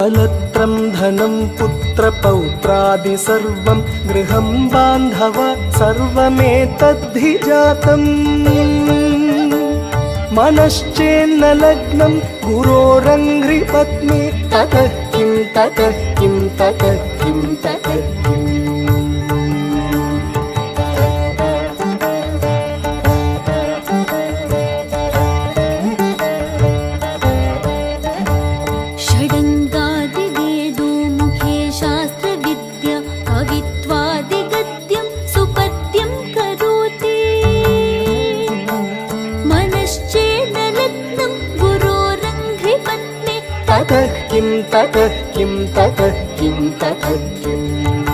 अलत्रं धनं पुत्रपौत्रादि सर्वं गृहं बान्धव सर्वमेतद्धि जातम् मनश्चेन्न लग्नं गुरोरङ्घ्रिपत्नी ततः किं ततः किं ततः किं ततः किम् ततः किं ततः किं ततः किं ततः किम्